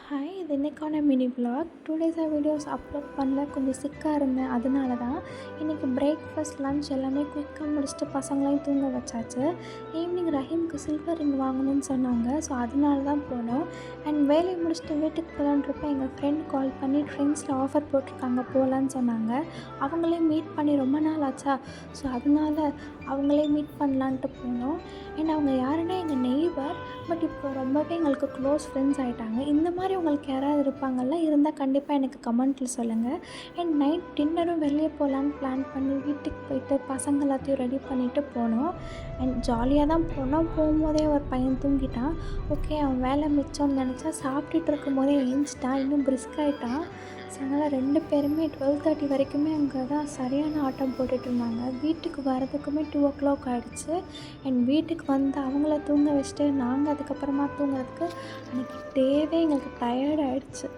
Hi, இது இன்னைக்கான mini vlog. 2 டேஸாக வீடியோஸ் அப்லோட் பண்ணல. கொஞ்சம் சிக்காக இருந்தேன். அதனால தான் இன்றைக்கி பிரேக்ஃபாஸ்ட், லன்ச் எல்லாமே குயிக்காக முடிச்சுட்டு பசங்களையும் தூங்க வச்சாச்சு. ஈவினிங் ரஹீம்க்கு சில்வர் ரிங் வாங்கணும்னு சொன்னாங்க. ஸோ அதனால தான் போனோம். அண்ட் வேலையை முடிச்சுட்டு வீட்டுக்கு போகலான்றப்ப எங்கள் ஃப்ரெண்ட் கால் பண்ணி ட்ரெண்ட்ஸில் ஆஃபர் போட்டிருக்காங்க, போகலான்னு சொன்னாங்க. அவங்களே மீட் பண்ணி ரொம்ப நாள் ஆச்சா, ஸோ அதனால் அவங்களே மீட் பண்ணலான்ட்டு போனோம். அண்ட் அவங்க யாருன்னா எங்கள் நெய்பர். பட் இப்போ ரொம்பவே எங்களுக்கு க்ளோஸ் ஃப்ரெண்ட்ஸ் ஆகிட்டாங்க. இந்த மாதிரி உங்களுக்கு யாராவது இருப்பாங்கள்ல, இருந்தால் கண்டிப்பாக எனக்கு கமெண்ட்டில் சொல்லுங்கள். அண்ட் நைட் டின்னரும் வெளியே போகலான்னு பிளான் பண்ணி வீட்டுக்கு போயிட்டு பசங்க எல்லாத்தையும் ரெடி பண்ணிவிட்டு போனோம். அண்ட் ஜாலியாக தான் போனோம். போகும்போதே ஒரு பையன் தூங்கிட்டான். ஓகே, அவன் வேலை மிச்சம்னு நினச்சா சாப்பிட்டுட்டு இருக்கும் போதே எழுந்துச்சிட்டான். இன்னும் பிரிஸ்க் ஆகிட்டான். ஸோ அதனால் 2 பேருமே 12:30 வரைக்குமே அங்கே தான் சரியான ஆட்டம் போட்டுட்டு இருந்தாங்க. வீட்டுக்கு வரதுக்குமே 2 o'clock ஆகிடுச்சு. அண்ட் வீட்டுக்கு வந்து அவங்கள தூங்க வச்சுட்டு நாங்கள் அதுக்கப்புறமா தூங்குறதுக்கு அன்றைக்கி டேவே எங்களுக்கு டயர்ட் ஆகிடுச்சு.